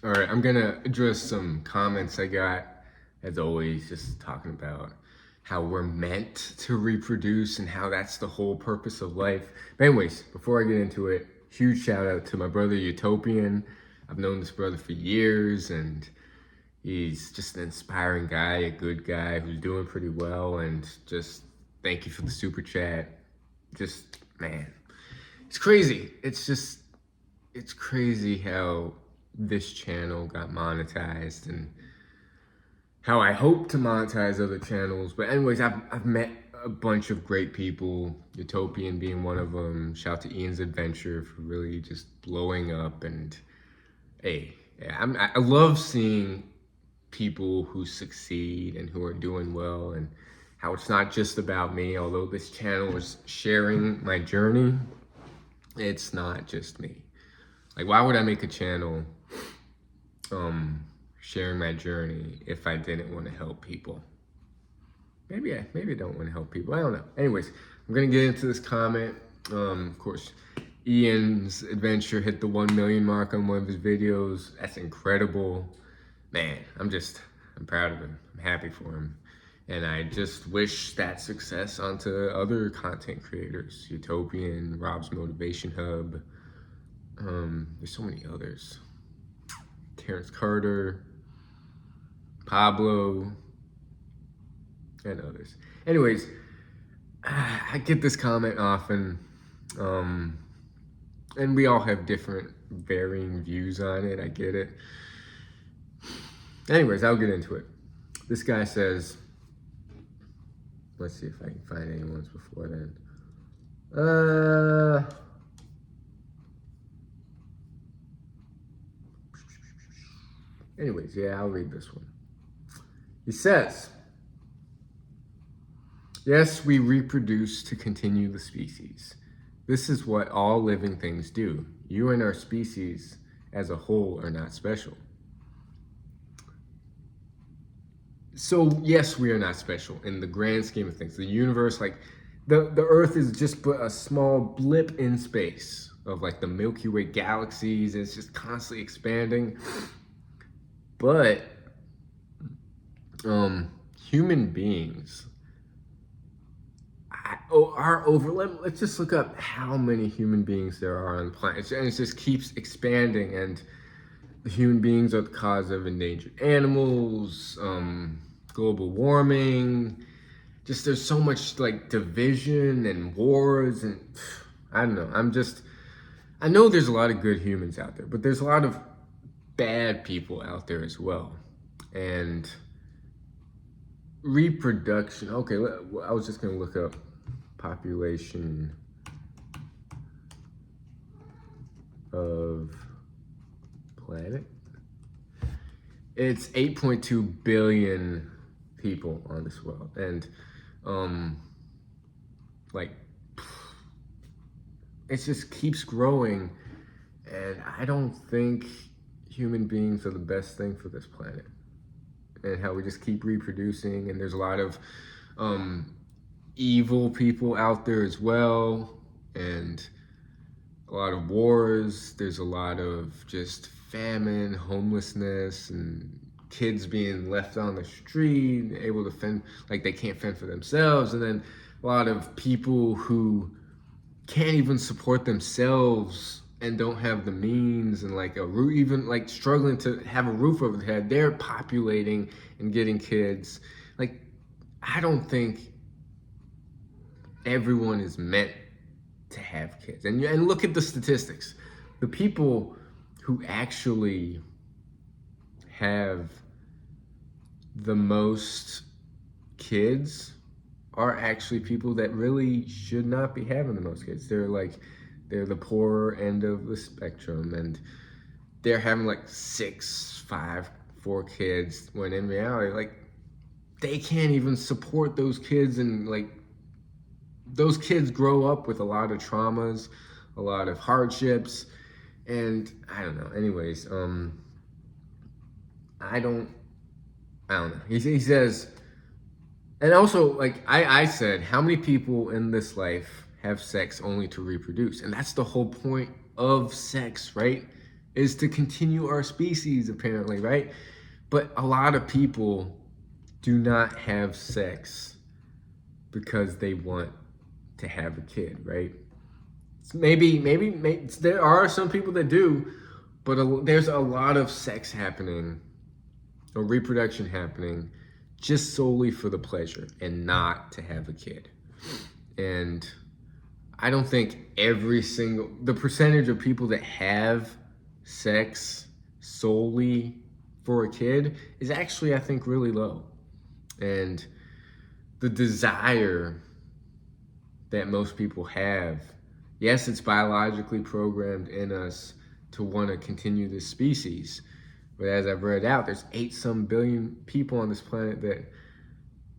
All right, I'm gonna address some comments I got, as always, just talking about how we're meant to reproduce and how that's the whole purpose of life. But anyways, before I get into it, huge shout out to my brother Utopian. I've known this brother for years, and he's just an inspiring guy, a good guy who's doing pretty well. And just thank you for the super chat. Just, man, it's crazy. It's crazy how this channel got monetized and how I hope to monetize other channels. But anyways, I've met a bunch of great people, Utopian being one of them. Shout to Ian's Adventure for really just blowing up. And hey, yeah, I love seeing people who succeed and who are doing well, and how it's not just about me. Although this channel is sharing my journey, it's not just me. Like, why would I make a channel sharing my journey if I didn't want to help people? Maybe I don't want to help people. I don't know. Anyways, I'm gonna get into this comment. Of course, Ian's Adventure hit the 1 million mark on one of his videos. That's incredible. Man, I'm proud of him. I'm happy for him. And I just wish that success onto other content creators. Utopian, Rob's Motivation Hub. There's so many others. Terrence Carter, Pablo, and others. Anyways, I get this comment often, and we all have different varying views on it. I get it. Anyways, I'll get into it. This guy says, let's see if I can find anyone's before then. Anyways, yeah, I'll read this one. He says, yes, we reproduce to continue the species. This is what all living things do. You and our species as a whole are not special. So yes, we are not special in the grand scheme of things. The universe, like the Earth is just but a small blip in space of like the Milky Way galaxies. It's just constantly expanding. But human beings are over. Let's just look up how many human beings there are on the planet, and it just keeps expanding. And the human beings are the cause of endangered animals, global warming. Just there's so much like division and wars, and I don't know. I know there's a lot of good humans out there, but there's a lot of bad people out there as well. And reproduction. Okay, I was just gonna look up population of planet. It's 8.2 billion people on this world, and like it just keeps growing. And I don't think human beings are the best thing for this planet, and how we just keep reproducing. And there's a lot of evil people out there as well, and a lot of wars. There's a lot of just famine, homelessness, and kids being left on the street, able to fend, like they can't fend for themselves. And then a lot of people who can't even support themselves and don't have the means, and like even like struggling to have a roof over their head. They're populating and getting kids. Like, I don't think everyone is meant to have kids. And look at the statistics. The people who actually have the most kids are actually people that really should not be having the most kids. They're the poorer end of the spectrum, and they're having like 6, 5, 4 kids, when in reality, like, they can't even support those kids. And like, those kids grow up with a lot of traumas, a lot of hardships, and I don't know. Anyways, I don't know. He says, and also, like I said, how many people in this life have sex only to reproduce? And that's the whole point of sex, right? is to continue our species, apparently, right? But a lot of people do not have sex because they want to have a kid, right? Maybe there are some people that do, but there's a lot of sex happening or reproduction happening just solely for the pleasure and not to have a kid. And I don't think the percentage of people that have sex solely for a kid is actually, I think, really low. And the desire that most people have, yes, it's biologically programmed in us to want to continue this species. But as I've read out, there's 8-some billion people on this planet that,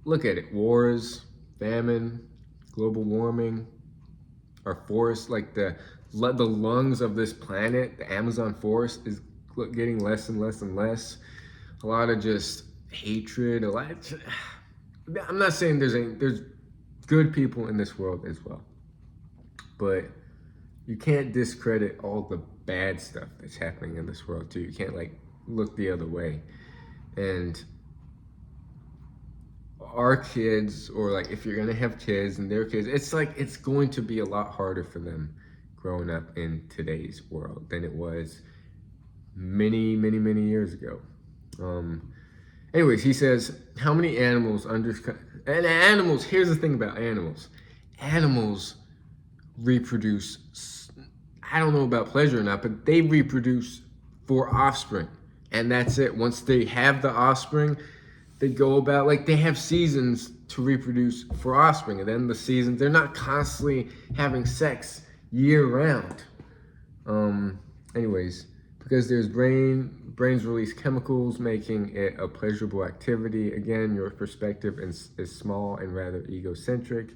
look at it, wars, famine, global warming, our forests, like the lungs of this planet, the Amazon forest is getting less and less and less. A lot of just hatred, I'm not saying there's good people in this world as well, but you can't discredit all the bad stuff that's happening in this world too. You can't look the other way. And our kids, or if you're gonna have kids and their kids, it's going to be a lot harder for them growing up in today's world than it was many years ago. Anyways, he says, how many animals and animals, here's the thing about animals. Animals reproduce, I don't know about pleasure or not, but they reproduce for offspring. And that's it. Once they have the offspring, they go about, they have seasons to reproduce for offspring. And then the seasons, they're not constantly having sex year round. Anyways, because there's brains release chemicals, making it a pleasurable activity. Again, your perspective is small and rather egocentric.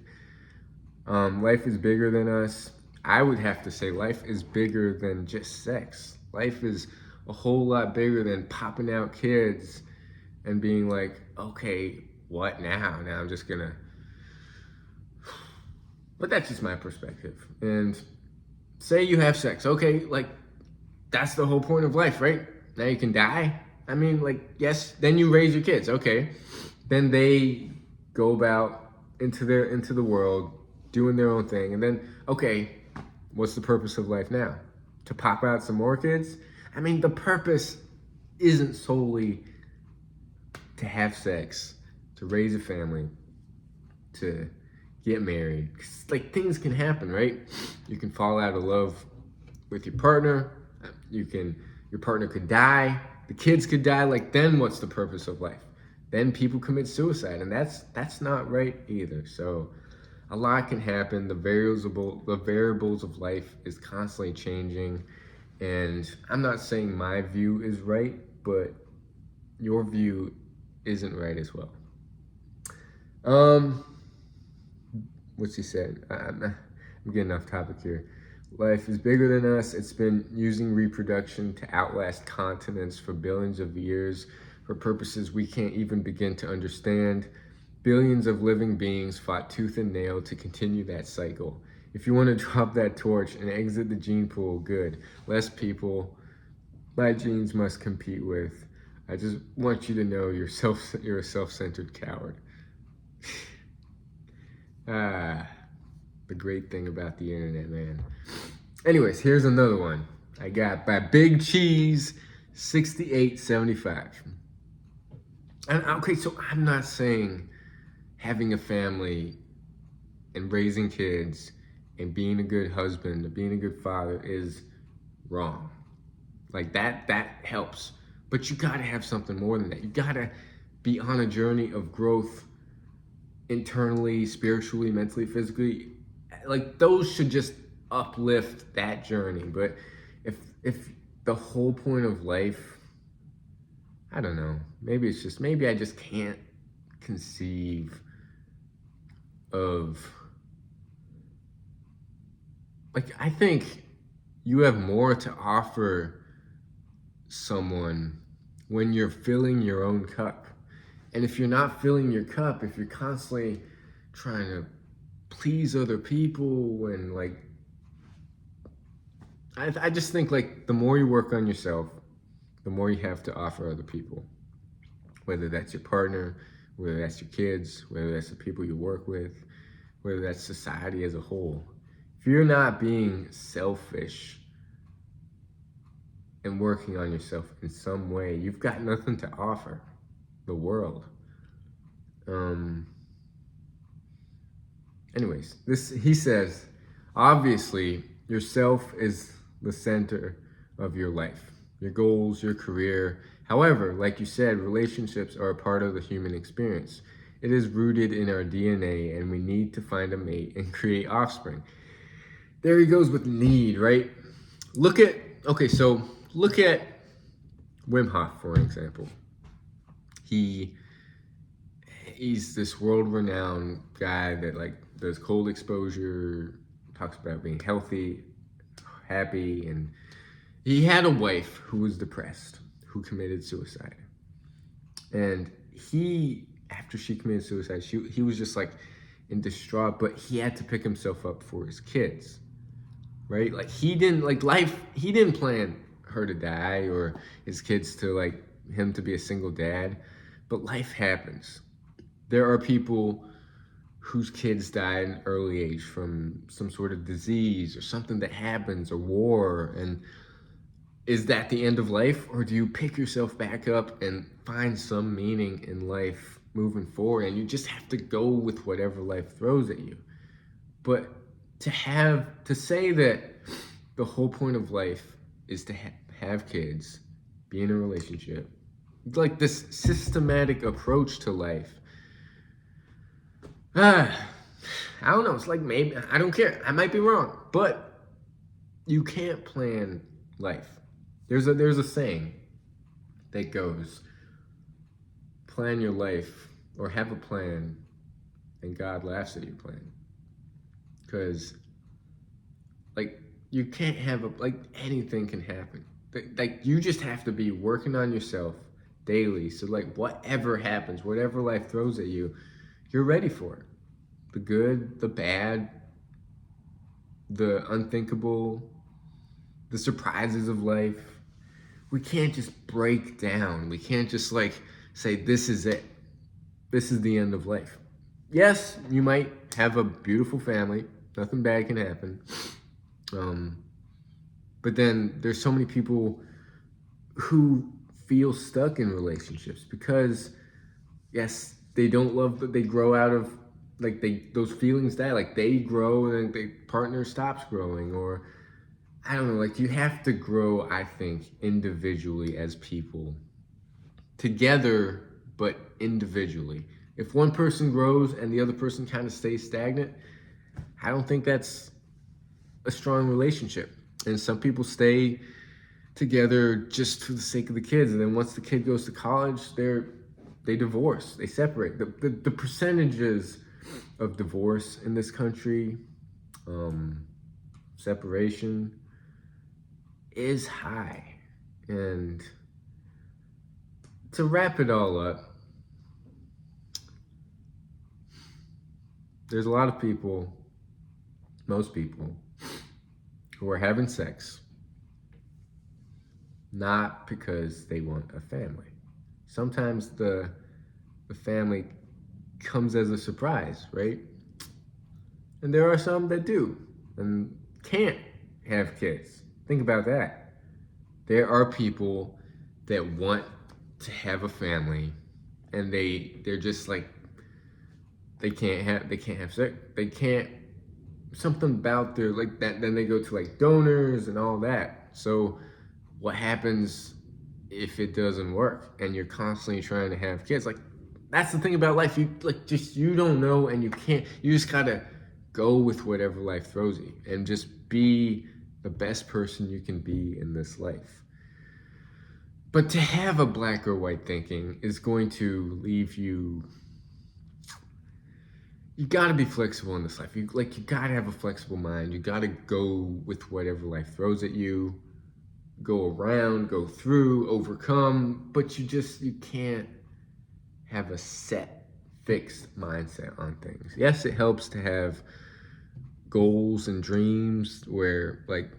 Life is bigger than us. I would have to say life is bigger than just sex. Life is a whole lot bigger than popping out kids and being like, okay, what now? Now I'm just gonna... But that's just my perspective. And say you have sex, okay, that's the whole point of life, right? Now you can die. I mean, yes, then you raise your kids, okay. Then they go about into the world, doing their own thing. And then, okay, what's the purpose of life now? To pop out some more kids? I mean, the purpose isn't solely to have sex, to raise a family, to get married. Things can happen, right? You can fall out of love with your partner. Your partner could die. The kids could die. Then what's the purpose of life? Then people commit suicide, and that's not right either. So a lot can happen. The variables of life is constantly changing, and I'm not saying my view is right, but your view isn't right as well. What's he said? I'm getting off topic here. Life is bigger than us. It's been using reproduction to outlast continents for billions of years for purposes we can't even begin to understand. Billions of living beings fought tooth and nail to continue that cycle. If you want to drop that torch and exit the gene pool, good. Less people my genes must compete with. I just want you to know you're a self-centered coward. The great thing about the internet, man. Anyways, here's another one I got by Big Cheese 6875. And okay, so I'm not saying having a family and raising kids and being a good husband or being a good father is wrong. That helps. But you gotta have something more than that. You gotta be on a journey of growth internally, spiritually, mentally, physically. Those should just uplift that journey. But if the whole point of life, I don't know, maybe I just can't conceive of, I think you have more to offer someone when you're filling your own cup. And if you're not filling your cup, if you're constantly trying to please other people and I just think like the more you work on yourself, the more you have to offer other people, whether that's your partner, whether that's your kids, whether that's the people you work with, whether that's society as a whole. If you're not being selfish and working on yourself in some way, you've got nothing to offer the world. Anyways, this he says, obviously, yourself is the center of your life, your goals, your career. However, like you said, relationships are a part of the human experience. It is rooted in our DNA, and we need to find a mate and create offspring. There he goes with need, right? Look at Wim Hof, for example. He's this world-renowned guy that like does cold exposure, talks about being healthy, happy, and he had a wife who was depressed, who committed suicide. And after she committed suicide, he was just like in distraught, but he had to pick himself up for his kids, right? Like he didn't plan her to die or his kids to like him to be a single dad, but life happens. There are people whose kids die at an early age from some sort of disease or something that happens or war. And is that the end of life? Or do you pick yourself back up and find some meaning in life moving forward? And you just have to go with whatever life throws at you. But to say that the whole point of life is to have kids, be in a relationship, like this systematic approach to life, I don't know. It's like maybe, I don't care. I might be wrong, but you can't plan life. There's a saying that goes, plan your life or have a plan and God laughs at your plan. Because like you can't have anything can happen. Like you just have to be working on yourself daily. So like whatever happens, whatever life throws at you, you're ready for it. The good, the bad, the unthinkable, the surprises of life. We can't just break down. We can't just like say, this is it. This is the end of life. Yes, you might have a beautiful family. Nothing bad can happen. But then there's so many people who feel stuck in relationships because, yes, they don't love, but they grow out of, like those feelings die, like they grow and the partner stops growing, or I don't know, like you have to grow, I think, individually as people, together, but individually. If one person grows and the other person kind of stays stagnant, I don't think that's a strong relationship. And some people stay together just for the sake of the kids, and then once the kid goes to college, they divorce, they separate. The percentages of divorce in this country, separation, is high. And to wrap it all up, there's a lot of people, most people, who are having sex not because they want a family. Sometimes the family comes as a surprise, right? And there are some that do and can't have kids. Think about that. There are people that want to have a family and they're just like they can't have sex. They can't, something about their like that, then they go to like donors and all that. So what happens if it doesn't work and you're constantly trying to have kids? Like that's the thing about life. You don't know, and you just gotta go with whatever life throws you and just be the best person you can be in this life. But to have a black or white thinking is going to leave you gotta be flexible in this life. You gotta have a flexible mind. You gotta go with whatever life throws at you. Go around, go through, overcome, but you can't have a set, fixed mindset on things. Yes, it helps to have goals and dreams where like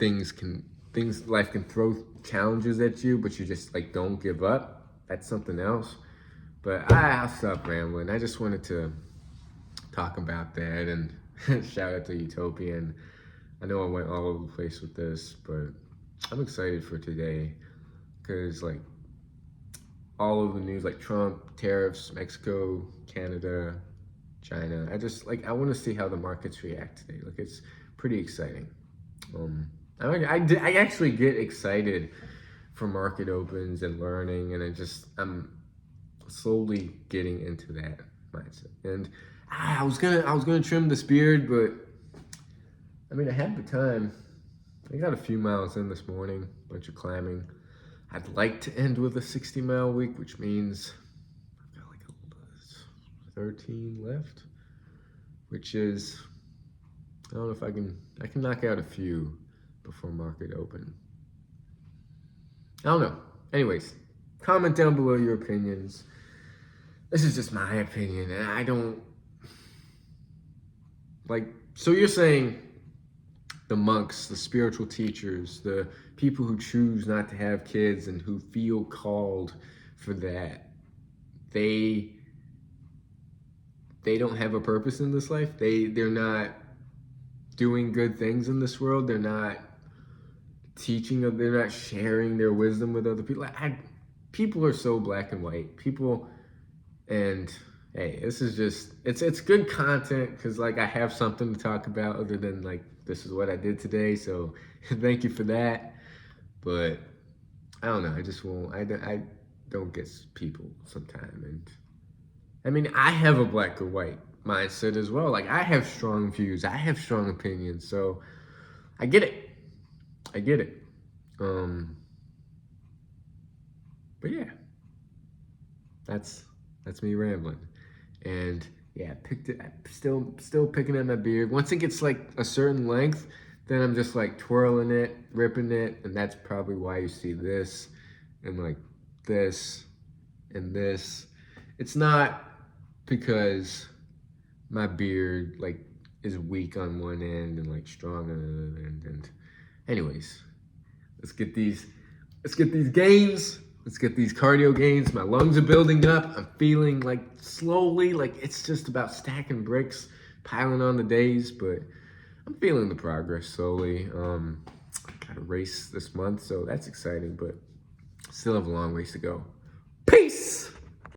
life can throw challenges at you, but you just like don't give up. That's something else. But I'll stop rambling. I just wanted to talk about that and shout out to Utopian. I know I went all over the place with this, but I'm excited for today because like all of the news, like Trump, tariffs, Mexico, Canada, China. I want to see how the markets react today. Like it's pretty exciting. I actually get excited for market opens and learning, and I'm slowly getting into that mindset. And I was gonna trim this beard, but I mean I had the time. I got a few miles in this morning, bunch of climbing. I'd like to end with a 60-mile week, which means I've got like 13 left, which is, I don't know if I can knock out a few before market open. I don't know. Anyways, comment down below your opinions. This is just my opinion, and I don't, like, so you're saying the monks, the spiritual teachers, the people who choose not to have kids and who feel called for that, they don't have a purpose in this life. They're not doing good things in this world. They're not teaching, they're not sharing their wisdom with other people. People are so black and white. People, and hey, this is just, it's good content because like I have something to talk about other than like, this is what I did today. So thank you for that. But I don't know. I don't get people sometimes. And I mean, I have a black or white mindset as well. Like I have strong views. I have strong opinions. So I get it. But yeah, that's me rambling. And yeah, still picking at my beard. Once it gets like a certain length, then I'm just like twirling it, ripping it, and that's probably why you see this and like this and this. It's not because my beard like is weak on one end and like strong on the other end. And anyways, let's get these gains. Let's get these cardio gains. My lungs are building up. I'm feeling like slowly, like it's just about stacking bricks, piling on the days, but I'm feeling the progress slowly. Got a race this month, so that's exciting, but still have a long ways to go. Peace!